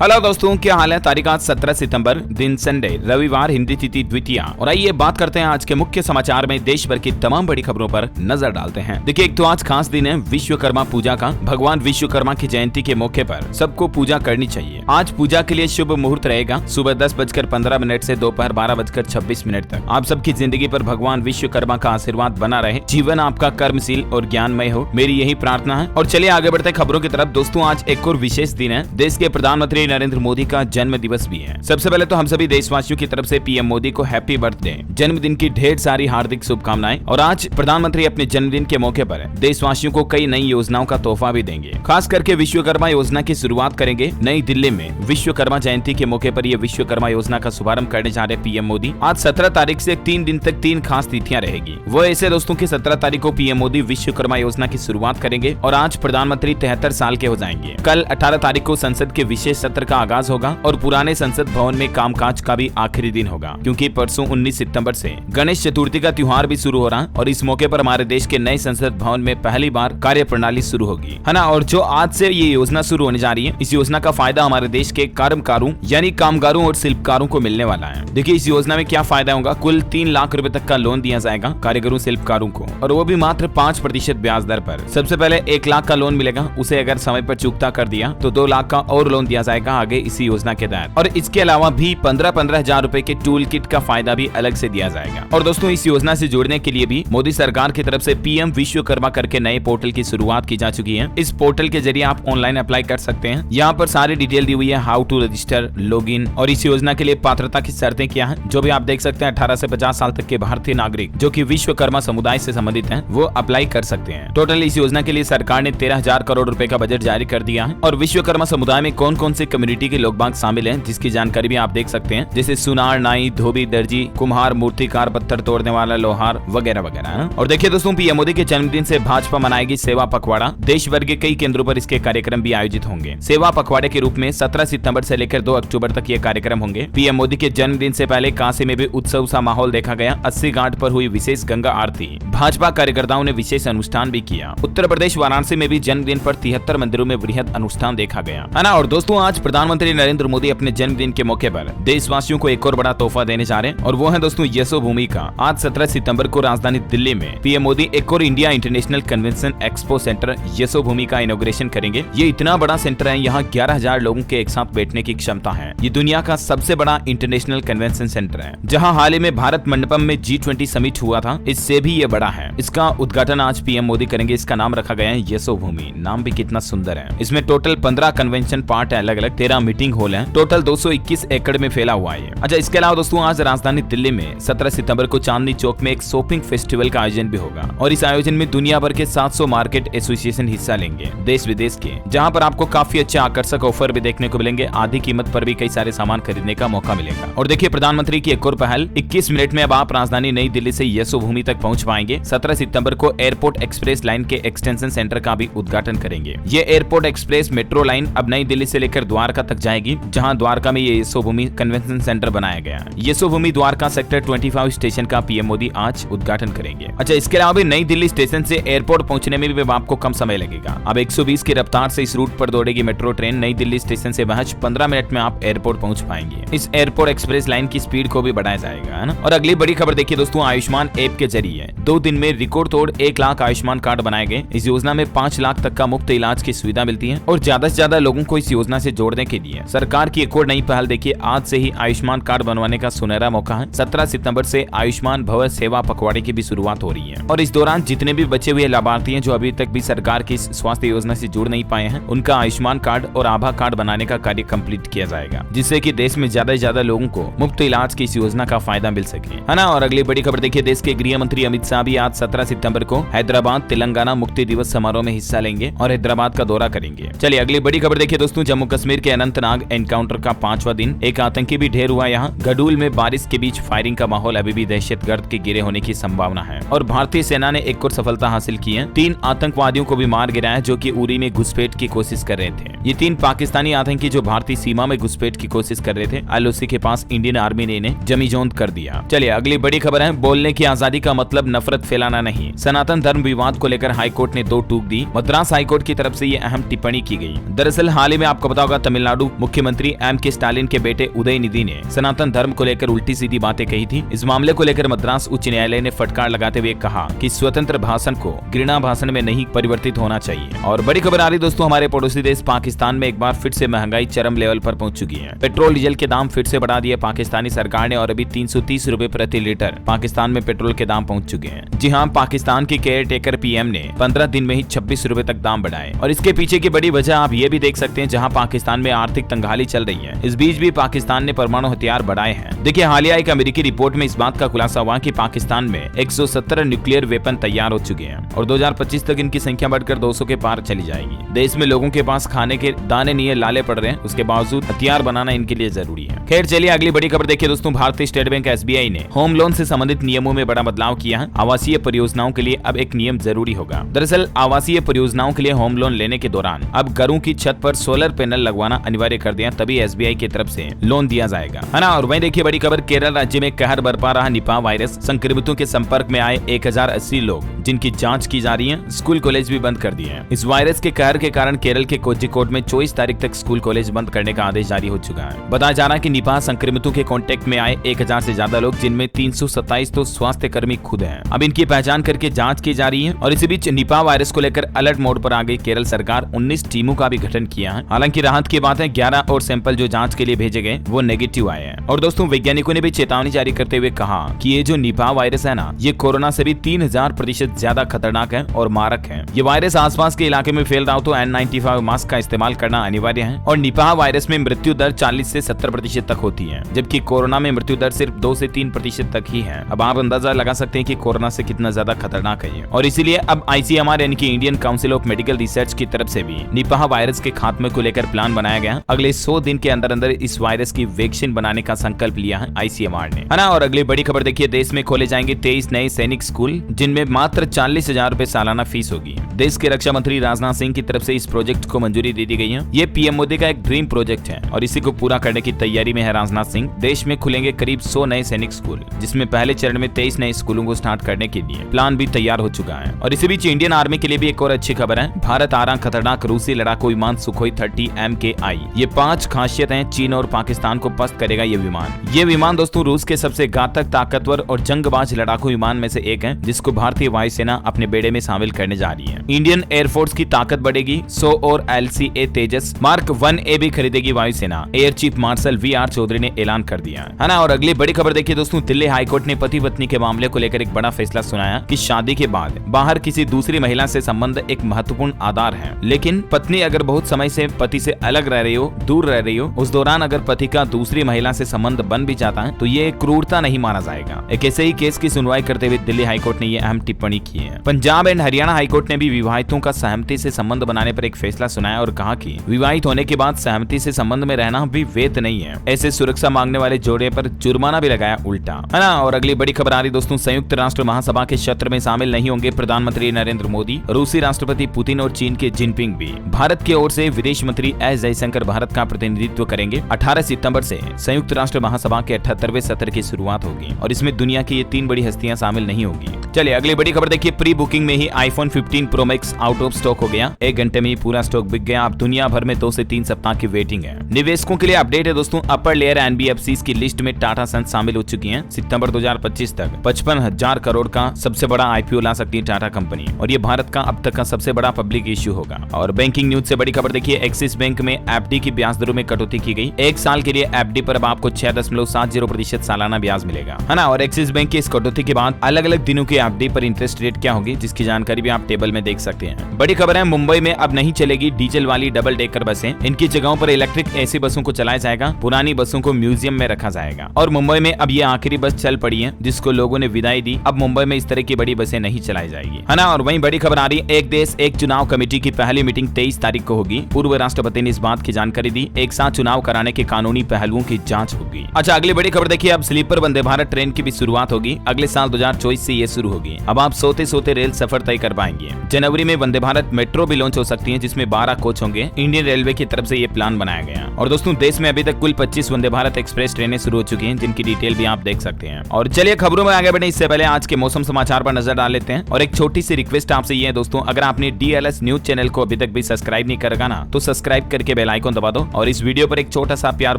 Hello दोस्तों, क्या हाल है। तारीख आज 17 सितंबर, दिन संडे, रविवार, हिंदी तिथि द्वितीया। और आइए बात करते हैं आज के मुख्य समाचार में देश भर की तमाम बड़ी खबरों पर नजर डालते हैं। देखिए, एक तो आज खास दिन है विश्वकर्मा पूजा का। भगवान विश्वकर्मा की जयंती के मौके पर सबको पूजा करनी चाहिए। आज पूजा के लिए शुभ मुहूर्त रहेगा सुबह 10:15 से दोपहर 12:26 तक। आप सबकी जिंदगी पर भगवान विश्वकर्मा का आशीर्वाद बना रहे, जीवन आपका कर्मशील और ज्ञानमय हो, मेरी यही प्रार्थना है। और चलिए आगे बढ़ते खबरों की तरफ। दोस्तों, आज एक और विशेष दिन है। देश के प्रधानमंत्री नरेंद्र मोदी का जन्म दिवस भी है। सबसे पहले तो हम सभी देशवासियों की तरफ से पीएम मोदी को हैप्पी बर्थडे, जन्मदिन की ढेर सारी हार्दिक शुभकामनाएं। और आज प्रधानमंत्री अपने जन्मदिन के मौके पर देशवासियों को कई नई योजनाओं का तोहफा भी देंगे। खास करके विश्वकर्मा योजना की शुरुआत करेंगे नई दिल्ली में। विश्वकर्मा जयंती के मौके पर यह विश्वकर्मा योजना का शुभारंभ करने जा रहे पीएम मोदी। आज 17 तारीख से 3 दिन तक 3 खास तिथियां रहेगी। वो ऐसे दोस्तों की 17 तारीख को पीएम मोदी विश्वकर्मा योजना की शुरुआत करेंगे और आज प्रधानमंत्री 73 साल के हो जाएंगे। कल 18 तारीख को संसद के विशेष सत्र का आगाज होगा और पुराने संसद भवन में कामकाज का भी आखिरी दिन होगा, क्योंकि परसों 19 सितंबर से गणेश चतुर्थी का त्योहार भी शुरू हो रहा है। और इस मौके पर हमारे देश के नए संसद भवन में पहली बार कार्य प्रणाली शुरू होगी, है ना। और जो आज से ये योजना शुरू होने जा रही है, इस योजना का फायदा हमारे देश के कर्मकारों यानी कामगारों और शिल्पकारों को मिलने वाला है। देखिए, इस योजना में क्या फायदा होगा। कुल 3 लाख रुपए तक का लोन दिया जाएगा कारीगरों शिल्पकारों को, और वो भी मात्र 5% ब्याज दर पर। सबसे पहले 1 लाख का लोन मिलेगा, उसे अगर समय पर चुकता कर दिया तो 2 लाख का और लोन दिया जाएगा आगे इसी योजना के तहत। और इसके अलावा भी 15 हजार रुपए के टूल किट का फायदा भी अलग से दिया जाएगा। और दोस्तों, इस योजना से जुड़ने के लिए भी मोदी सरकार की तरफ से पीएम विश्वकर्मा करके नए पोर्टल की शुरुआत की जा चुकी है। इस पोर्टल के जरिए आप ऑनलाइन अप्लाई कर सकते हैं। यहाँ पर सारी डिटेल दी हुई है, हाउ टू रजिस्टर, लॉगिन। और इस योजना के लिए पात्रता की शर्तें क्या है, जो भी आप देख सकते हैं। 18 से 50 साल तक के भारतीय नागरिक जो कि विश्वकर्मा समुदाय से संबंधित हैं, वो अप्लाई कर सकते हैं। टोटल इस योजना के लिए सरकार ने 13,000 करोड़ रुपए का बजट जारी कर दिया है। और विश्वकर्मा समुदाय में कौन कौन से कम्युनिटी के लोग बाग शामिल हैं, जिसकी जानकारी भी आप देख सकते हैं, जैसे सुनार, नाई, धोबी, दर्जी, कुम्हार, मूर्तिकार, पत्थर तोड़ने वाला, लोहार वगैरह वगैरह। और देखिए दोस्तों, पीएम मोदी के जन्मदिन से भाजपा मनाएगी सेवा पखवाड़ा। देश भर के कई केंद्रों पर इसके कार्यक्रम भी आयोजित होंगे। सेवा पखवाड़े के रूप में 17 सितंबर से लेकर 2 अक्टूबर तक ये कार्यक्रम होंगे। पीएम मोदी के जन्मदिन से पहले काशी में भी उत्सव सा माहौल देखा गया। 80 घाट पर हुई विशेष गंगा आरती। भाजपा कार्यकर्ताओं ने विशेष अनुष्ठान भी किया। उत्तर प्रदेश वाराणसी में भी जन्मदिन पर 73 मंदिरों में वृहद अनुष्ठान देखा गया, है ना। और दोस्तों, आज प्रधानमंत्री नरेंद्र मोदी अपने जन्मदिन के मौके पर देशवासियों को एक और बड़ा तोहफा देने जा रहे हैं, और वो है दोस्तों यशोभूमि का। आज 17 सितंबर को राजधानी दिल्ली में पीएम मोदी एक और India international convention expo centre Yashobhoomi का इनॉग्रेशन करेंगे। ये इतना बड़ा सेंटर है, यहाँ 11,000 लोगों के एक साथ बैठने की क्षमता है। ये दुनिया का सबसे बड़ा इंटरनेशनल कन्वेंशन सेंटर है, जहाँ हाल ही में भारत मंडपम में G20 समिट हुआ था, इससे भी ये बड़ा है। इसका उद्घाटन आज पीएम मोदी करेंगे। इसका नाम रखा गया है यशोभूमि। नाम भी कितना सुंदर है। इसमें टोटल 15 कन्वेंशन पार्ट है, अलग अलग 13 मीटिंग हॉल है। टोटल 221 एकड़ में फैला हुआ है। अच्छा, इसके अलावा दोस्तों, आज राजधानी दिल्ली में 17 सितंबर को चांदनी चौक में एक शॉपिंग फेस्टिवल का आयोजन भी होगा। और इस आयोजन में दुनिया भर के 700 मार्केट एसोसिएशन हिस्सा लेंगे, देश विदेश के, जहां पर आपको काफी अच्छे आकर्षक ऑफर भी देखने को मिलेंगे। आधी कीमत पर भी कई सारे सामान खरीदने का मौका मिलेगा। और देखिए, प्रधानमंत्री की एक और पहल, 21 मिनट में अब आप राजधानी नई दिल्ली से यशोभूमि तक पहुंच पाएंगे। 17 सितंबर को एयरपोर्ट एक्सप्रेस लाइन के एक्सटेंशन सेंटर का भी उद्घाटन करेंगे। ये एयरपोर्ट एक्सप्रेस मेट्रो लाइन अब नई दिल्ली से लेकर द्वारका तक जाएगी, जहां द्वारका में ये यशोभूमि कन्वेंशन सेंटर बनाया गया। यशोभूमि द्वारका सेक्टर 25 स्टेशन का पीएम मोदी आज उद्घाटन करेंगे। अच्छा, इसके अलावा भी नई दिल्ली स्टेशन से एयरपोर्ट पहुंचने में भी आपको कम समय लगेगा। अब 120 की रफ्तार से इस रूट पर दौड़ेगी मेट्रो ट्रेन। नई दिल्ली स्टेशन से महज 15 मिनट में आप एयरपोर्ट पहुंच पाएंगे। इस एयरपोर्ट एक्सप्रेस लाइन की स्पीड को भी बढ़ाया जाएगा, है ना। और अगली बड़ी खबर देखिए दोस्तों, आयुष्मान ऐप के जरिए 2 दिन में रिकॉर्ड तोड़ 1 लाख आयुष्मान कार्ड बनाए गए। इस योजना में 5 लाख तक का मुफ्त इलाज की सुविधा मिलती है। और ज्यादा से ज्यादा लोगों को इस योजना से जोड़ने के लिए सरकार की एक और नई पहल देखिए, आज से ही आयुष्मान कार्ड बनवाने का सुनहरा मौका है। 17 सितंबर से आयुष्मान भव सेवा पखवाड़े की भी शुरुआत हो रही है। और इस दौरान जितने भी बचे हुए लाभार्थी हैं जो अभी तक भी सरकार की स्वास्थ्य योजना से जुड़ नहीं पाए हैं, उनका आयुष्मान कार्ड और आभा कार्ड बनाने का कार्य कंप्लीट किया जाएगा, जिससे कि देश में ज्यादा से ज्यादा लोगों को मुफ्त इलाज की इस योजना का फायदा मिल सके, है ना। और अगली बड़ी खबर देखिए, देश के गृह मंत्री अमित शाह भी आज 17 सितंबर को हैदराबाद तेलंगाना मुक्ति दिवस समारोह में हिस्सा लेंगे और हैदराबाद का दौरा करेंगे। चलिए अगली बड़ी खबर देखिए दोस्तों, जम्मू कश्मीर के अनंतनाग एनकाउंटर का 5वां दिन। एक आतंकी भी ढेर हुआ यहाँ। गडूल में बारिश के बीच फायरिंग का माहौल, अभी भी दहशतगर्द के गिरे होने की संभावना है। और भारतीय सेना ने एक और सफलता हासिल की है। 3 आतंकवादियों को भी मार गिराया, जो कि उरी में घुसपैठ की कोशिश कर रहे थे। ये 3 पाकिस्तानी आतंकी जो भारतीय सीमा में घुसपैठ की कोशिश कर रहे थे, LOC के पास इंडियन आर्मी ने इन्हें जमीजोंद कर दिया। चलिए अगली बड़ी खबर है, बोलने की आजादी का मतलब नफरत फैलाना नहीं। सनातन धर्म विवाद को लेकर हाईकोर्ट ने 2 टूक दी। मद्रास हाईकोर्ट की तरफ से ये अहम टिप्पणी की गई। दरअसल हाल ही में आपको पता होगा तमिलनाडु मुख्यमंत्री M.K. स्टालिन के बेटे उदयनिधि ने सनातन धर्म को लेकर उल्टी सीधी बातें कही थी। इस मामले को लेकर मद्रास उच्च न्यायालय ने फटकार लगाते हुए कहा कि स्वतंत्र भाषण को घृणा भाषण में नहीं परिवर्तित होना चाहिए। और बड़ी खबर आ रही दोस्तों, हमारे पड़ोसी देश पाकिस्तान में एक बार फिर से महंगाई चरम लेवल पर पहुंच चुकी है। पेट्रोल डीजल के दाम फिर से बढ़ा दिए पाकिस्तानी सरकार ने और अभी 330 रुपए प्रति लीटर पाकिस्तान में पेट्रोल के दाम पहुंच चुके हैं। जी हाँ, पाकिस्तान के केयर टेकर PM ने 15 दिन में ही 26 रुपए तक दाम बढ़ाए। और इसके पीछे की बड़ी वजह आप ये भी देख सकते हैं, जहां पाकिस्तान में आर्थिक तंगहाली चल रही है, इस बीच भी पाकिस्तान ने परमाणु हथियार बढ़ाए हैं। देखिए, हालिया एक अमेरिकी रिपोर्ट में इस बात का खुलासा हुआ कि पाकिस्तान में 117 न्यूक्लियर वेपन तैयार हो चुके हैं और 2025 तक इनकी संख्या बढ़कर 200 के पार चली जाएगी। देश में लोगों के पास खाने के दाने नहीं है, लाले पड़ रहे हैं, उसके बावजूद हथियार बनाना इनके लिए जरूरी है। खैर चलिए अगली बड़ी खबर देखिए दोस्तों, भारतीय स्टेट बैंक SBI ने होम लोन से संबंधित नियमों में बड़ा बदलाव किया है। आवासीय परियोजनाओं के लिए अब एक नियम जरूरी होगा। दरअसल आवासीय परियोजनाओं के लिए होम लोन लेने के दौरान अब घरों की छत पर सोलर पैनल लगवाना अनिवार्य कर दिया, तभी SBI की तरफ से लोन दिया जाएगा, है ना। और वहीं देखिए बड़ी खबर, केरल राज्य में कहर बरपा रहा निपाह वायरस। संक्रमितों के संपर्क में आए 1080 लोग जिनकी जांच की जा रही है। स्कूल कॉलेज भी बंद कर दिए हैं। इस वायरस के कहर के कारण केरल के कोझिकोड में 24 तारीख तक स्कूल कॉलेज बंद करने का आदेश जारी हो चुका है। बताया जा रहा है कि निपाह संक्रमितों के कांटेक्ट में आए 1000 से ज्यादा लोग, जिनमें 327 तो स्वास्थ्य कर्मी खुद हैं। अब इनकी पहचान करके जांच की जा रही है। और इसी बीच निपाह वायरस को लेकर अलर्ट मोड पर आ गई केरल सरकार। 19 टीमों का भी गठन किया है। हालांकि राहत की बात है, 11 और सैंपल जो जांच के लिए भेजे गए वो नेगेटिव आए हैं। और दोस्तों वैज्ञानिकों ने भी चेतावनी जारी करते हुए कहा कि ये जो निपाह वायरस है ना, ये कोरोना से भी 3000% ज्यादा खतरनाक है और मारक है। ये वायरस आसपास के इलाके में फैल रहा हो तो N95 मास्क का इस्तेमाल करना अनिवार्य है। और निपाह वायरस में मृत्यु दर 40 से 70% तक होती है, जबकि कोरोना में मृत्यु दर सिर्फ 2 से 3% तक ही है। अब आप अंदाजा लगा सकते हैं कि कोरोना से कितना ज्यादा खतरनाक है ये। और इसीलिए अब ICMR यानी कि Indian council of medical research की तरफ से भी निपाह वायरस के खात्मे को लेकर प्लान बनाया गया। अगले 100 दिन के अंदर अंदर इस वायरस की वैक्सीन बनाने का संकल्प लिया है ICMR ने, है ना। और अगली बड़ी खबर देखिए, देश में खोले जाएंगे 23 नए सैनिक स्कूल, जिनमें मात्र 40,000 रुपए सालाना फीस होगी। देश के रक्षा मंत्री राजनाथ सिंह की तरफ से इस प्रोजेक्ट को मंजूरी दे दी गई है। ये PM मोदी का एक ड्रीम प्रोजेक्ट है और इसी को पूरा करने की तैयारी में है राजनाथ सिंह। देश में खुलेंगे करीब 100 नए सैनिक स्कूल, जिसमें पहले चरण में 23 नए स्कूलों को स्टार्ट करने के लिए प्लान भी तैयार हो चुका है। और इसी बीच इंडियन आर्मी के लिए भी एक और अच्छी खबर है। भारत आ रहा खतरनाक रूसी लड़ाकू विमान सुखोई 30 MKI। ये 5 खासियतें चीन और पाकिस्तान को पस्त करेगा ये विमान। ये विमान दोस्तों रूस के सबसे घातक, ताकतवर और जंगबाज लड़ाकू विमान में से एक है, जिसको भारतीय वायुसेना अपने बेड़े में शामिल करने जा रही है। इंडियन एयरफोर्स की ताकत बढ़ेगी। 100 और LCA तेजस Mark 1A भी खरीदेगी वायुसेना, air chief marshal VR Chaudhary ने ऐलान कर दिया, है ना। और अगली बड़ी खबर देखिए दोस्तों, दिल्ली हाईकोर्ट ने पति पत्नी के मामले को लेकर एक बड़ा फैसला सुनाया कि शादी के बाद बाहर किसी दूसरी महिला से संबंध एक महत्वपूर्ण आधार है, लेकिन पत्नी अगर बहुत समय से पति से अलग रह रही हो, दूर रह रही हो, उस दौरान अगर पति का दूसरी महिला से संबंध बन भी जाता है तो ये क्रूरता नहीं माना जाएगा। एक ऐसे ही केस की सुनवाई करते हुए दिल्ली हाईकोर्ट ने ये अहम टिप्पणी की है। पंजाब एंड हरियाणा हाईकोर्ट ने भी विवाहितों का सहमति से संबंध बनाने पर एक फैसला सुनाया और कहा कि विवाहित होने के बाद सहमति से संबंध में रहना भी वैध नहीं है। ऐसे सुरक्षा मांगने वाले जोड़े पर जुर्माना भी लगाया उल्टा, है ना। और अगली बड़ी खबर आ रही दोस्तों, संयुक्त राष्ट्र महासभा के सत्र में शामिल नहीं होंगे प्रधानमंत्री नरेंद्र मोदी, रूसी राष्ट्रपति पुतिन और चीन के जिनपिंग भी। भारत की ओर से विदेश मंत्री एस जयशंकर भारत का प्रतिनिधित्व करेंगे। 18 सितंबर से संयुक्त राष्ट्र महासभा के 78वें सत्र की शुरुआत होगी और इसमें दुनिया की ये 3 बड़ी हस्तियां शामिल नहीं होगी। चलिए अगली बड़ी खबर देखिए, प्री बुकिंग में ही iPhone 15 Pro Max out of stock हो गया। 1 घंटे में ही पूरा स्टॉक बिक गया। अब दुनिया भर में 2 से 3 सप्ताह की वेटिंग है। निवेशकों के लिए अपडेट है दोस्तों, अपर लेयर NBFCs की लिस्ट में टाटा सन्स शामिल हो चुकी हैं। सितंबर 2025 तक 55,000 करोड़ का सबसे बड़ा IPO ला सकती है टाटा कंपनी और ये भारत का अब तक का सबसे बड़ा पब्लिक इश्यू होगा। और बैंकिंग न्यूज से बड़ी खबर देखिए, एक्सिस बैंक में FD की ब्याज दरों में कटौती की गई। 1 साल के लिए FD पर अब आपको 6.70% सालाना ब्याज मिलेगा, है ना। और एक्सिस बैंक की इस कटौती के बाद अलग अलग दिनों की FD पर इंटरेस्ट रेट क्या होगी, जिसकी जानकारी भी आप टेबल में देख सकते हैं। बड़ी खबर है, मुंबई में अब नहीं चलेगी डीजल वाली डबल डेकर बसें। इनकी जगहों पर इलेक्ट्रिक AC बसों को चलाया जाएगा। पुरानी बसों को म्यूजियम में रखा जाएगा। और मुंबई में अब ये आखिरी बस चल पड़ी है जिसको लोगों ने विदाई दी। अब मुंबई में इस तरह की बड़ी बसें नहीं चलाई जाएगी, है ना। और वहीं बड़ी खबर आ रही, एक देश एक चुनाव कमेटी की पहली मीटिंग 23 तारीख को होगी। पूर्व राष्ट्रपति ने इस बात की जानकारी दी। एक साथ चुनाव कराने के कानूनी पहलुओं की जांच होगी। अच्छा अच्छा, अगली बड़ी खबर देखिए, अब स्लीपर वंदे भारत ट्रेन की भी शुरुआत होगी। अगले साल 2024 से ये शुरू होगी। अब आप सोते सोते रेल सफर तय कर पाएंगे। जनवरी में वंदे भारत मेट्रो भी लॉन्च हो सकती है, जिसमें 12 कोच होंगे। इंडियन रेलवे की तरफ से ये प्लान बनाया गया। और दोस्तों, देश में अभी तक कुल 25 वंदे भारत एक्सप्रेस ट्रेनें शुरू हो चुकी हैं, जिनकी डिटेल भी आप देख सकते हैं। और चलिए खबरों में आगे बढ़े इससे पहले आज के मौसम समाचार पर नजर डाल लेते हैं। और एक छोटी सी रिक्वेस्ट आपसे ये है दोस्तों, अगर आपने DLS न्यूज चैनल को अभी तक भी सब्सक्राइब नहीं कर रखा ना, तो सब्सक्राइब करके बेल आइकन दबा दो और इस वीडियो पर एक छोटा सा प्यार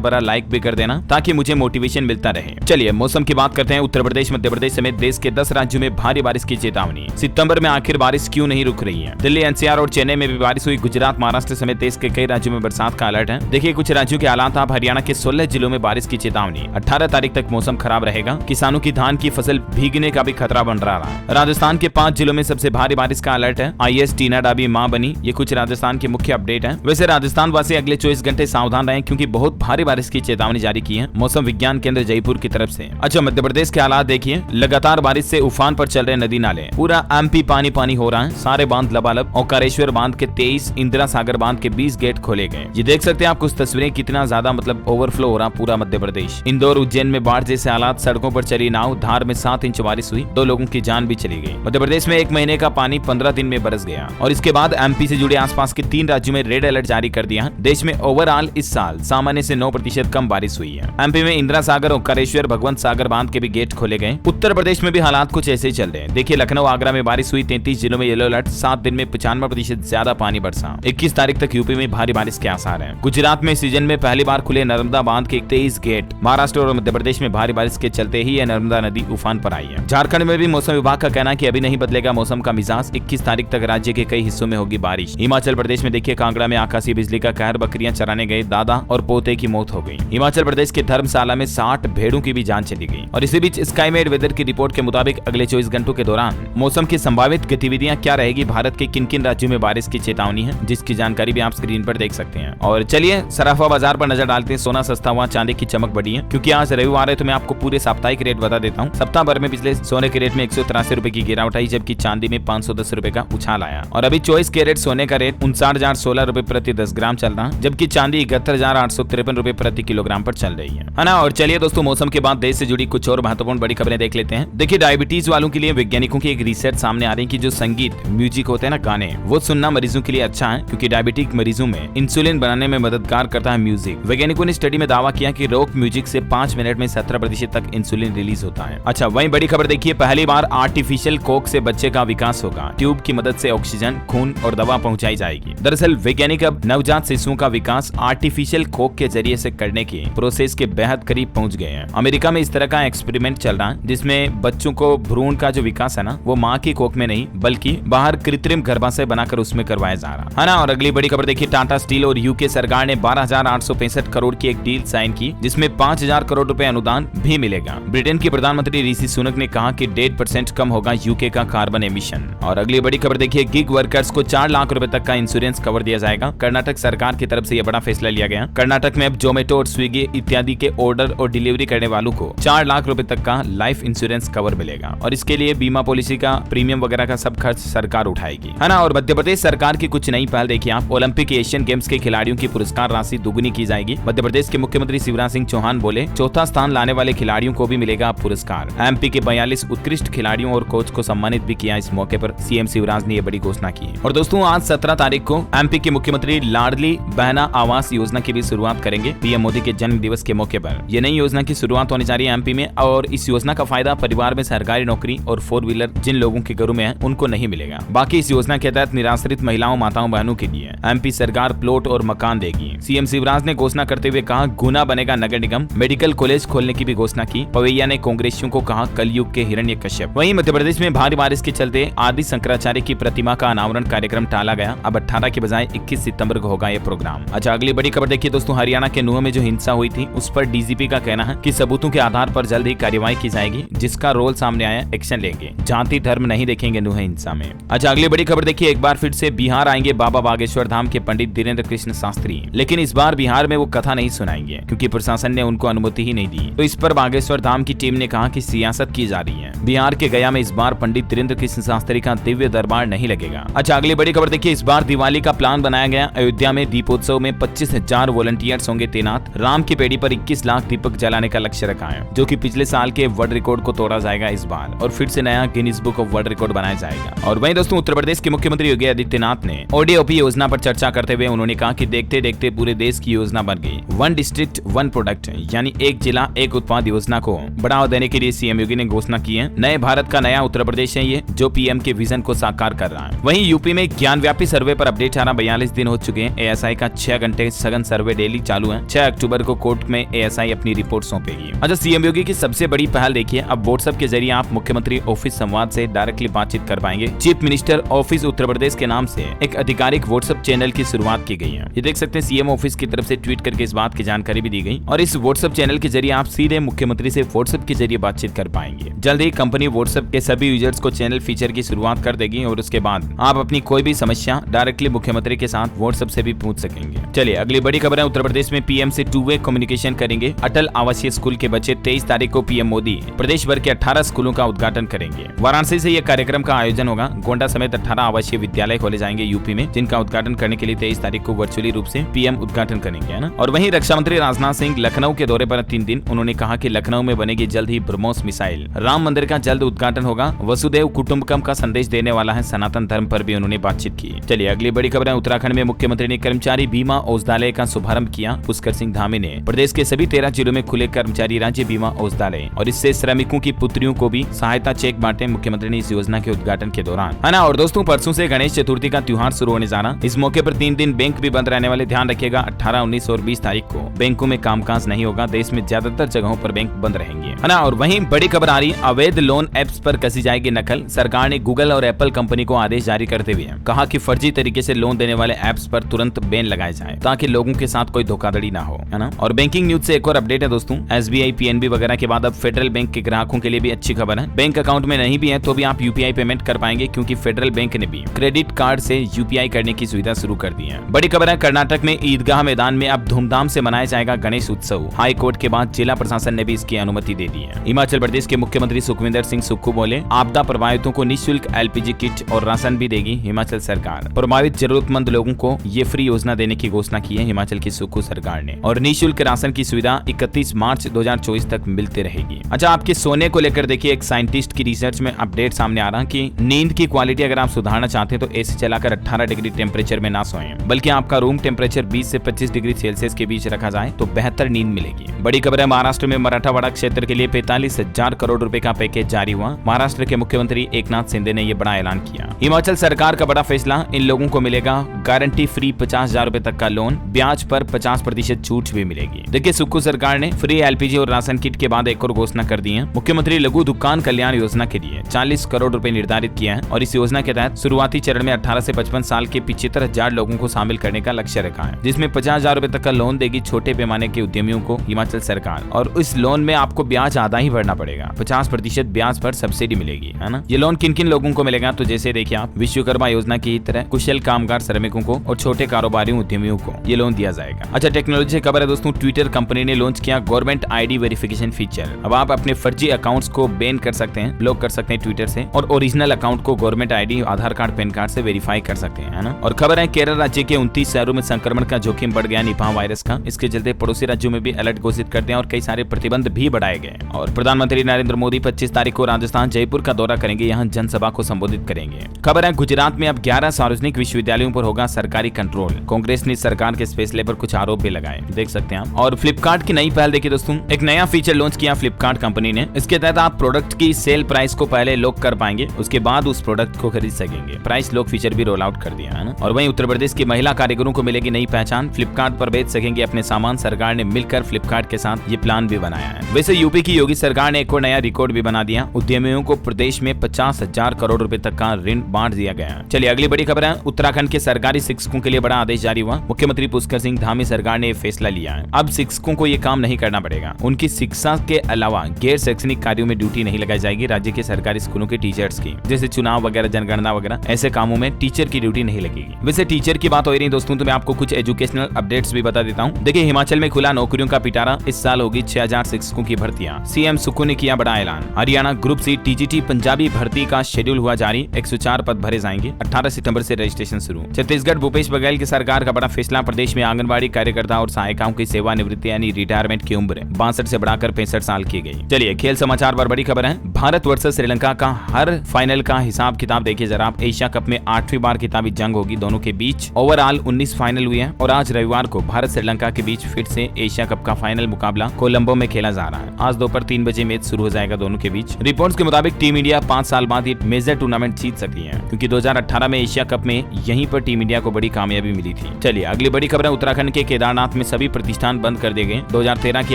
भरा लाइक भी कर देना, ताकि मुझे मोटिवेशन मिलता रहे। चलिए मौसम की बात करते हैं। उत्तर प्रदेश, मध्य प्रदेश समेत देश के 10 राज्यों में भारी बारिश की चेतावनी। सितंबर में आखिर बारिश क्यों नहीं रुक रही है? दिल्ली, NCR और चेन्नई में भी बारिश हुई। गुजरात, महाराष्ट्र समेत देश के कई राज्यों में बरसात का अलर्ट है। देखिए कुछ राज्यों के हालात। आप हरियाणा के 16 जिलों में बारिश की चेतावनी। 18 तारीख तक मौसम खराब रहेगा। किसानों की धान की फसल भीगने का भी खतरा बन रहा है। राजस्थान के 5 जिलों में सबसे भारी बारिश का अलर्ट है। IAS टीना डाबी मां बनी। ये कुछ राजस्थान के मुख्य अपडेट है। वैसे राजस्थान वासी अगले 24 घंटे सावधान रहें, क्योंकि बहुत भारी बारिश की चेतावनी जारी की है मौसम विज्ञान केंद्र जयपुर की तरफ से। अच्छा, मध्य प्रदेश के हालात देखिए। लगातार बारिश से उफान पर चल रहे नदी नाले। पूरा MP पानी पानी हो रहा है। सारे बांध लबालब। ओंकारेश्वर बांध के 23, इंदिरा सागर बांध के 20 गेट खोले गए। ये देख सकते हैं आप कुछ तस्वीरें, कितना ज्यादा मतलब ओवरफ्लो हो रहा पूरा मध्य प्रदेश। इंदौर, उज्जैन में बाढ़ जैसे हालात। सड़कों पर चली नाव। धार में 7 इंच बारिश हुई। 2 लोगों की जान भी चली गई। मध्य प्रदेश में 1 महीने का पानी 15 दिन में बरस गया। और इसके बाद MP से जुड़े आसपास के 3 राज्यों में रेड अलर्ट जारी कर दिया। देश में ओवरऑल इस साल सामान्य से 9% कम बारिश हुई है। MP में इंदिरा सागर, ओंकारेश्वर, भगवंत सागर बांध के भी गेट खोले गए। उत्तर प्रदेश में भी हालात कुछ ऐसे ही चल रहे हैं। देखिए लखनऊ, आगरा में बारिश हुई। 33 जिलों में येलो अलर्ट। 7 दिन में 95% ज्यादा पानी बरसा। 21 तारीख तक यूपी में भारी बारिश के आसार हैं। गुजरात में सीजन में पहली बार खुले नर्मदा बांध के 23 गेट। महाराष्ट्र और मध्य प्रदेश में भारी बारिश के चलते ही यह नर्मदा नदी उफान पर आई है। झारखंड में भी मौसम विभाग का कहना है कि अभी नहीं बदलेगा मौसम का मिजाज। 21 तारीख तक राज्य के कई हिस्सों में होगी बारिश। हिमाचल प्रदेश में देखिए कांगड़ा में आकाशीय बिजली का कहर। बकरियां चराने गए दादा और पोते की मौत हो गई। हिमाचल प्रदेश के धर्मशाला में 60 भेड़ों की भी जान चली गई। और इसी बीच स्काईमेट वेदर की रिपोर्ट के मुताबिक अगले 24 घंटों के दौरान मौसम की संभावित गतिविधियां क्या रहेगी, भारत के किन किन राज्यों में बारिश की चेतावनी है, जिसकी जानकारी भी आप स्क्रीन पर देख सकते हैं। और चलिए सराफा बाजार पर नजर डालते हैं। सोना सस्ता हुआ, चांदी की चमक बढ़ी है। क्योंकि आज रविवार है तो मैं आपको पूरे साप्ताहिक रेट बता देता हूँ। सप्ताह भर में पिछले सोने के रेट में 183 रुपए की गिरावट आई, जबकि चांदी में 510 रुपए का उछाल आया। और अभी 24 कैरेट सोने का रेट 59,016 रुपए प्रति 10 ग्राम चल रहा है, जबकि चांदी 71,853 रुपए प्रति किलोग्राम पर चल रही है ना। और चलिए दोस्तों, मौसम के बाद देश से जुड़ी कुछ और महत्वपूर्ण बड़ी खबरें देख लेते हैं। देखिए डायबिटीज वालों के लिए वैज्ञानिकों की एक रिसर्च सामने आ रही है कि जो संगीत म्यूजिक होते हैं ना, गाने, वो सुनना मरीजों के लिए अच्छा है, क्योंकि डायबिटिक मरीजों में इंसुलिन बनाने में मददगार करता है म्यूजिक। वैज्ञानिकों ने स्टडी में दावा किया कि रॉक म्यूजिक से 5 मिनट में 17% तक इंसुलिन रिलीज होता है। अच्छा, वहीं बड़ी खबर देखिए, पहली बार आर्टिफिशियल कोक से बच्चे का विकास होगा। ट्यूब की मदद से ऑक्सीजन, खून और दवा पहुंचाई जाएगी। दरअसल वैज्ञानिक अब नवजात शिशुओं का विकास आर्टिफिशियल कोक के जरिए से करने की प्रोसेस के बेहद करीब पहुंच गए हैं। अमेरिका में इस तरह का एक्सपेरिमेंट चल रहा है, जिसमें बच्चों को भ्रूण का जो विकास है ना, वो माँ की कोक में नहीं बल्कि बाहर कृत्रिम गर्भाशय बनाकर उसमें करवाया जा रहा है ना। और अगली बड़ी खबर देखिए, टाटा स्टील और यूके सरकार ने 12,865 करोड़ की एक डील साइन की, जिसमें 5,000 करोड़ रुपए अनुदान भी मिलेगा। ब्रिटेन के प्रधानमंत्री ऋषि सुनक ने कहा कि 1.5% कम होगा यूके का कार्बन एमिशन। और अगली बड़ी खबर देखिए, गिग वर्कर्स को 4 लाख रुपए तक का इंश्योरेंस कवर दिया जाएगा। कर्नाटक सरकार की तरफ से यह बड़ा फैसला लिया गया। कर्नाटक में अब जोमेटो और स्विगी इत्यादि के ऑर्डर और डिलीवरी करने वालों को 4 लाख रुपए तक का लाइफ इंश्योरेंस कवर मिलेगा। और इसके लिए बीमा पॉलिसी का प्रीमियम वगैरह का सब खर्च सरकार उठाएगी, है ना। और मध्य प्रदेश सरकार की कुछ नई पहल देखिए आप। ओलंपिक एशियन गेम्स के खिलाड़ियों की पुरस्कार राशि दुगुनी की जाएगी। मध्य प्रदेश के मुख्यमंत्री शिवराज सिंह चौहान बोले, चौथा स्थान लाने वाले खिलाड़ियों को भी मिलेगा पुरस्कार। MP के 42 उत्कृष्ट खिलाड़ियों और कोच को सम्मानित भी किया। इस मौके पर CM शिवराज ने यह बड़ी घोषणा की। और दोस्तों, आज 17 तारीख को MP के मुख्यमंत्री लाडली बहना आवास योजना की भी शुरुआत करेंगे। PM मोदी के जन्म दिवस के मौके पर ये नई योजना की शुरुआत होने जा रही है MP में। और इस योजना का फायदा परिवार में सरकारी नौकरी और 4 व्हीलर जिन लोगों के घरों में है उनको नहीं मिलेगा। बाकी इस योजना के तहत निराश्रित महिलाओं, माताओं, बहनों के लिए MP सरकार प्लॉट और मकान देगी। CM शिवराज ने घोषणा करते हुए कहा, गुना बनेगा नगर निगम। मेडिकल कॉलेज खोलने की भी घोषणा की। पवैया ने कांग्रेसियों को कहा, कलयुग के हिरण्यकश्यप। वहीं मध्य प्रदेश में भारी बारिश के चलते आदि शंकराचार्य की प्रतिमा का अनावरण कार्यक्रम टाला गया। अब 18 के बजाय 21 सितंबर को होगा ये प्रोग्राम। अच्छा, अगली बड़ी खबर देखिए दोस्तों, हरियाणा के नूंह में जो हिंसा हुई थी उस पर DGP का कहना है कि सबूतों के आधार पर जल्द ही कार्रवाई की जाएगी। जिसका रोल सामने आया, एक्शन लेंगे। जाति धर्म नहीं देखेंगे नूंह हिंसा में। अच्छा, अगली बड़ी खबर देखिए, एक बार फिर से बिहार आएंगे बाबा बागेश्वर धाम के पंडित धीरेन्द्र कृष्ण शास्त्री। लेकिन इस बार बिहार में वो कथा नहीं सुनाएंगे, क्योंकि प्रशासन ने उनको अनुमति ही नहीं दी। तो इस पर बागेश्वर धाम की टीम ने कहा कि सियासत की जा रही है। बिहार के गया में इस बार पंडित धीरेन्द्र कृष्ण शास्त्री का दिव्य दरबार नहीं लगेगा। अच्छा, अगली बड़ी खबर देखिए, इस बार दिवाली का प्लान बनाया गया। अयोध्या में दीपोत्सव में 25,000 वॉलंटियर्स होंगे तैनात। राम की पेड़ी पर 21 लाख लाख दीपक जलाने का लक्ष्य रखा है, जो कि पिछले साल के वर्ल्ड रिकॉर्ड को तोड़ा जाएगा इस बार और फिर से नया Guinness book of world record बनाया जाएगा। और वहीं दोस्तों उत्तर प्रदेश के मुख्यमंत्री योगी आदित्यनाथ ने ODOP योजना पर चर्चा करते हुए उन्होंने कहा कि देखते देखते पूरे देश की योजना बन गई। 1 डिस्ट्रिक्ट 1 प्रोडक्ट यानी एक जिला एक उत्पाद योजना को बढ़ावा देने के लिए सीएम योगी ने घोषणा की है। नए भारत का नया उत्तर प्रदेश है ये, जो पीएम के विजन को साकार कर रहा है। वहीं यूपी में ज्ञानव्यापी सर्वे पर अपडेट आ रहा, 42 दिन हो चुके हैं। ASI का 6 घंटे सघन सर्वे डेली चालू है। 6 अक्टूबर को कोर्ट में ASI अपनी रिपोर्ट सौंपेगी। अच्छा, सीएम योगी की सबसे बड़ी पहल देखिए, अब व्हाट्सएप के जरिए आप मुख्यमंत्री ऑफिस संवाद से डायरेक्टली बातचीत कर पाएंगे। Chief minister office Uttar Pradesh के नाम से एक आधिकारिक व्हाट्सएप चैनल की शुरुआत की गई है। ये देख सकते हैं सीएम ऑफिस की तरफ से ट्वीट करके इस बात की जानकारी भी दी गई और इस व्हाट्सएप चैनल के जरिए आप सीधे मुख्यमंत्री से व्हाट्सएप के जरिए बातचीत कर पाएंगे। जल्द ही कंपनी व्हाट्सएप के सभी यूजर्स को चैनल फीचर की शुरुआत कर देगी और उसके बाद आप अपनी कोई भी समस्या डायरेक्टली मुख्यमंत्री के साथ व्हाट्सएप से भी पूछ सकेंगे। चलिए अगली बड़ी खबर है, उत्तर प्रदेश में पीएम से 2-वे कम्युनिकेशन करेंगे अटल आवासीय स्कूल के बच्चे। 23 तारीख को पीएम मोदी प्रदेश भर के 18 स्कूलों का उद्घाटन करेंगे। वाराणसी से यह कार्यक्रम का आयोजन होगा। गोंडा समेत 18 आवासीय विद्यालय खोले जाएंगे यूपी में, जिनका उद्घाटन करने के लिए 23 तारीख को वर्चुअली रूप से पीएम उद्घाटन करेंगे, है ना। और वहीं रक्षा मंत्री राजनाथ सिंह लखनऊ के दौरे पर 3 दिन। उन्होंने कहा कि लखनऊ में बनेगी जल्द ही ब्रह्मोस मिसाइल। राम मंदिर का जल्द उद्घाटन होगा। वसुदेव कुटुंबकम का संदेश देने वाला है। सनातन धर्म पर भी उन्होंने बातचीत की। चलिए अगली बड़ी खबर है, उत्तराखंड में मुख्यमंत्री ने कर्मचारी बीमा औषधालय का शुभारंभ किया। पुष्कर सिंह धामी ने प्रदेश के सभी 13 जिलों में खुले कर्मचारी राज्य बीमा औषधालय और इससे श्रमिकों की पुत्रियों को भी सहायता चेक बांटे। मुख्यमंत्री ने इस योजना के उद्घाटन के दौरान, है ना। और दोस्तों परसों से गणेश चतुर्थी का त्योहार शुरू होने जा रहा। इस मौके पर 3 दिन बैंक भी बंद रहने वाले। ध्यान रखिएगा 18, 19 और 20 तारीख को बैंकों में कामकाज नहीं होगा। देश में ज्यादातर जगहों पर बैंक बंद रहेंगे, है ना। और वहीं बड़ी खबर आ रही, अवैध लोन एप्स पर कसी जाएगी नकल। सरकार ने गूगल और एप्पल कंपनी को आदेश जारी करते हुए कहा कि फर्जी तरीके से लोन देने वाले एप्स पर तुरंत बैन लगाए जाए ताकि लोगों के साथ कोई धोखाधड़ी ना हो, है ना। और बैंकिंग न्यूज से एक और अपडेट है दोस्तों, SBI PNB वगैरह के बाद अब फेडरल बैंक के ग्राहकों के लिए भी अच्छी खबर है। बैंक अकाउंट में नहीं भी है तो भी आप UPI पेमेंट कर पाएंगे, क्योंकि फेडरल बैंक ने भी क्रेडिट कार्ड से UPI करने की सुविधा शुरू कर दी है। बड़ी खबर है, कर्नाटक में ईदगाह मैदान में अब धूमधाम से मनाया जाएगा गणेश उत्सव। हाई कोर्ट के बाद जिला प्रशासन ने भी इसकी अनुमति दे दी है। हिमाचल प्रदेश के मुख्यमंत्री सुखविंदर सिंह सुक्खू बोले, आपदा प्रभावितों को निःशुल्क LPG किट और राशन भी देगी हिमाचल सरकार। प्रभावित जरूरतमंद लोगों को ये फ्री योजना देने की घोषणा की है हिमाचल की सुक्खू सरकार ने। और निःशुल्क राशन की सुविधा 31 मार्च 2024 तक मिलती रहेगी। अच्छा, आपके सोने को लेकर देखिए एक साइंटिस्ट की रिसर्च में अपडेट सामने आ रहा कि नींद की क्वालिटी अगर आप सुधारना चाहते हैं तो AC चलाकर 18 डिग्री टेम्परेचर में ना सोएं, बल्कि आपका रूम टेम्परेचर 20 से 25 डिग्री सेल्सियस के बीच रखा जाए तो बेहतर नींद मिलेगी। बड़ी खबर है, महाराष्ट्र में मराठावाड़ा क्षेत्र के लिए 45,000 करोड़ रुपए का पैकेज जारी हुआ। महाराष्ट्र के मुख्यमंत्री एकनाथ शिंदे ने यह बड़ा ऐलान किया। हिमाचल सरकार का बड़ा फैसला, इन लोगों को मिलेगा गारंटी फ्री 50,000 रुपए तक का लोन, ब्याज पर 50% छूट भी मिलेगी। देखिए सुक्खू सरकार ने फ्री LPG और राशन किट के बाद एक और घोषणा कर दी है। मुख्यमंत्री लघु दुकान कल्याण योजना के लिए 40 करोड़ रुपए निर्धारित किया है और इस योजना के तहत शुरुआती चरण में 18 से 55 साल के 75,000 लोगों को शामिल करने का लक्ष्य रखा है, जिसमें 50,000 रुपए तक का लोन देगी छोटे पैमाने के उद्यमियों को हिमाचल सरकार। और इस लोन में आपको ब्याज आधा ही भरना पड़ेगा, 50% ब्याज पर सब्सिडी मिलेगी, है ना। ये लोन किन किन लोगों को मिलेगा, तो जैसे देखिए आप विश्वकर्मा योजना की तरह कुशल कामगार श्रमिकों को और छोटे कारोबारियों उद्यमियों को ये लोन दिया जाएगा। अच्छा, टेक्नोलॉजी से खबर है दोस्तों, ट्विटर कंपनी ने लॉन्च किया गवर्नमेंट ID वेरिफिकेशन फीचर। अब आप अपने फर्जी अकाउंट्स को बैन कर सकते हैं, ब्लॉक कर सकते हैं ट्विटर से, और ओरिजिनल अकाउंट को गवर्नमेंट ID, आधार कार्ड, पैन कार्ड से वेरीफाई कर सकते हैं, है ना। और खबर है केरल राज्य के 29 शहरों में संक्रमण का जोखिम बढ़ गया निपाह वायरस का। इसके चलते पड़ोसी राज्यों में भी अलर्ट घोषित कर दिया और कई सारे प्रतिबंध भी बढ़ाए गए। और प्रधानमंत्री नरेंद्र मोदी 25 तारीख को राजस्थान जयपुर का दौरा करेंगे, यहाँ जनसभा को संबोधित करेंगे। खबर है गुजरात में अब 11 सार्वजनिक विश्वविद्यालयों पर होगा सरकारी कंट्रोल। कांग्रेस ने सरकार के इस फैसले पर कुछ आरोप भी लगाए, देख सकते हैं आप। और फ्लिपकार्ट की नई पहल देखिए दोस्तों, एक नया फीचर लॉन्च किया फ्लिपकार्ट कंपनी ने। इसके तहत आप प्रोडक्ट की सेल प्राइस को पहले लॉक कर पाएंगे, उसके बाद उस प्रोडक्ट को खरीद सकेंगे। प्राइस लॉक फीचर भी रोल आउट कर दिया है ना। और वहीं उत्तर प्रदेश की महिला कारीगरों को मिलेगी नई पहचान, फ्लिपकार्ट पर बेच सकेंगे अपने सामान। सरकार ने मिलकर फ्लिपकार्ट के साथ ये प्लान भी बनाया है। वैसे यूपी की योगी सरकार ने एक और नया रिकॉर्ड भी बना दिया, उद्यमियों को प्रदेश में 50,000 करोड़ रुपए तक का ऋण बांट दिया गया। चलिए अगली बड़ी खबर है, उत्तराखंड के सरकारी शिक्षकों के लिए बड़ा आदेश जारी हुआ। मुख्यमंत्री पुष्कर सिंह धामी सरकार ने फैसला लिया है, अब शिक्षकों को ये काम नहीं करना पड़ेगा। उनकी शिक्षा के अलावा गैर शैक्षणिक कार्यों में ड्यूटी नहीं लगाई जाएगी। राज्य के सरकारी स्कूलों के टीचर्स की, जैसे चुनाव वगैरह, जनगणना वगैरह, ऐसे कामों में टीचर की ड्यूटी नहीं लगेगी। वैसे टीचर की बात हो रही दोस्तों, तो मैं आपको कुछ एजुकेशनल अपडेट्स भी बता देता हूँ। देखिए हिमाचल में खुला नौकरियों का पिटारा, इस साल होगी 6,000 शिक्षकों की भर्तियां। CM सुक्खू ने किया बड़ा ऐलान। Haryana group C TGT Punjabi भर्ती का शेड्यूल हुआ जारी, 104 पद भरे जाएंगे। 18 सितंबर से रजिस्ट्रेशन शुरू। छत्तीसगढ़ भूपेश बघेल की सरकार का बड़ा फैसला, प्रदेश में आंगनबाड़ी कार्यकर्ता और सहायिकाओं की सेवानिवृत्ति यानी रिटायरमेंट रिटायरमेंट की उम्र 62 से बढ़ाकर 65 साल की गई। चलिए खेल समाचार पर बड़ी खबर है। भारत वर्सेस श्रीलंका का हर फाइनल का हिसाब किताब देखिए जरा आप। एशिया कप में 8वीं बार किताबी जंग होगी दोनों के बीच। ओवरऑल 19 फाइनल हुए हैं और आज रविवार को भारत श्रीलंका के बीच फिर से एशिया कप का फाइनल मुकाबला कोलंबो में खेला जा रहा है। आज दोपहर 3 बजे मैच शुरू हो जाएगा दोनों के बीच। रिपोर्ट्स के मुताबिक टीम इंडिया 5 साल बाद ये मेजर टूर्नामेंट जीत सकती है, क्योंकि 2018 में एशिया कप में यहीं पर टीम इंडिया को बड़ी कामयाबी मिली थी। चलिए अगली बड़ी खबर है। उत्तराखंड के केदारनाथ में सभी प्रतिष्ठान बंद कर दिए गए। 2013 की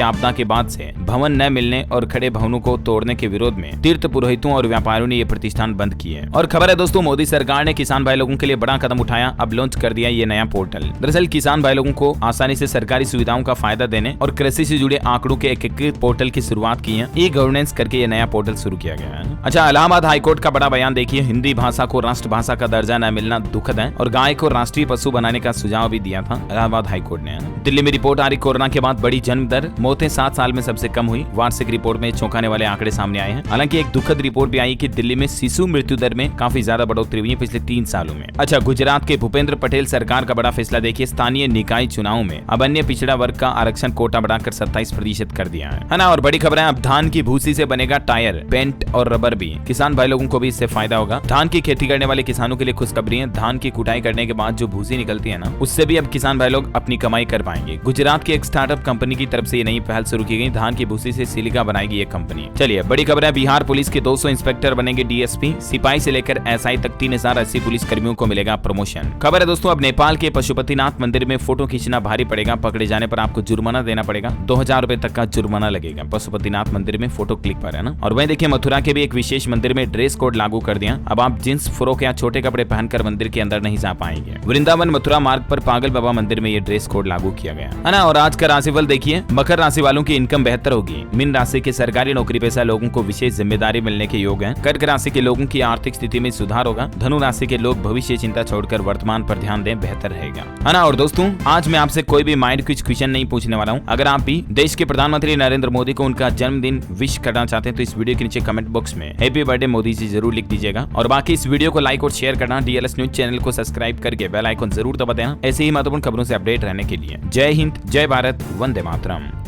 आपदा के बाद से भवन न मिलने और खड़े भवनों को तोड़ने के विरोध में तीर्थ पुरोहितों और व्यापारियों ने ये प्रतिष्ठान बंद किए। और खबर है दोस्तों, मोदी सरकार ने किसान भाई लोगों के लिए बड़ा कदम उठाया। अब लॉन्च कर दिया ये नया पोर्टल। दरअसल किसान भाई लोगों को आसानी से सरकारी सुविधाओं का फायदा देने और कृषि से जुड़े आंकड़ों के एकीकृत पोर्टल की शुरुआत की है। ई गवर्नेंस करके ये नया पोर्टल शुरू किया गया है। अच्छा, इलाहाबाद हाईकोर्ट का बड़ा बयान देखिए। हिंदी भाषा को राष्ट्रभाषा का दर्जा न मिलना दुखद है और गाय को राष्ट्रीय पशु बनाने का सुझाव भी दिया था इलाहाबाद हाईकोर्ट ने। दिल्ली में रिपोर्ट आ रही, कोरोना के बाद बड़ी जन्म दर, मौतें 7 साल में सबसे कम हुई। वार्षिक रिपोर्ट में चौंकाने वाले आंकड़े सामने आए हैं। हालांकि एक दुखद रिपोर्ट भी आई कि दिल्ली में शिशु मृत्यु दर में काफी ज्यादा बढ़ोतरी हुई है पिछले 3 सालों में। अच्छा, गुजरात के भूपेंद्र पटेल सरकार का बड़ा फैसला देखिए। स्थानीय निकाय चुनाव में अब अन्य पिछड़ा वर्ग का आरक्षण कोटा बढ़ाकर 27% कर दिया है ना। और बड़ी खबर है, अब धान की भूसी से बनेगा टायर, पेंट और रबर भी। किसान भाई लोगों को भी इससे फायदा होगा। धान की खेती करने वाले किसानों के लिए खुशखबरी है। धान की कुटाई करने के बाद जो भूसी निकलती है ना, उससे भी अब किसान भाई लोग अपनी कमाई कर पाएंगे। गुजरात की एक स्टार्टअप कंपनी की तरफ से ये नई पहल शुरू की गई। धान की भूसी से सिलिका बनाएगी ये कंपनी। चलिए बड़ी खबर है, बिहार पुलिस के 200 इंस्पेक्टर बनेंगे डीएसपी। सिपाही से लेकर एसआई तक 3080 पुलिस कर्मियों को मिलेगा प्रमोशन। खबर है दोस्तों, अब नेपाल के पशुपतिनाथ मंदिर में फोटो खींचना भारी पड़ेगा। पकड़े जाने पर आपको जुर्माना देना पड़ेगा। 2000 रुपए तक का जुर्माना लगेगा पशुपतिनाथ मंदिर में फोटो क्लिक पर, है ना। और वहीं देखिए, मथुरा के भी एक विशेष मंदिर में ड्रेस कोड लागू कर दिया। अब आप जींस, फ्रॉक या छोटे कपड़े पहनकर मंदिर के अंदर नहीं जा पाएंगे। वृंदावन मथुरा मार्ग पर पागल बाबा मंदिर में ये ड्रेस कोड लागू किया गया, है ना। और आज का राशिफल देखिए, मकर राशि वालों की इनकम बेहतर होगी। मीन राशि के सरकारी नौकरी पेशा लोगों को विशेष जिम्मेदारी मिलने के योग है। कर्क राशि के लोगों की आर्थिक स्थिति में सुधार होगा। धनु राशि के लोग भविष्य चिंता छोड़कर वर्तमान पर ध्यान दें, बेहतर रहेगा, है ना। और दोस्तों, आज मैं आपसे कोई भी माइंड क्विज क्वेश्चन नहीं पूछने वाला हूँ। अगर आप भी देश के प्रधानमंत्री नरेंद्र मोदी को उनका जन्मदिन विश करना चाहते हैं तो इस वीडियो के नीचे कमेंट बॉक्स में हैप्पी बर्थडे मोदी जी जरूर लिख दीजिएगा। और बाकी इस वीडियो को लाइक और शेयर करना, डीएलएस न्यूज चैनल को सब्सक्राइब करके बेल आइकन जरूर दबा देना, ऐसे ही महत्वपूर्ण खबरों से अपडेट रहने के लिए। जय हिंद, जय भारत, वंदे मातरम।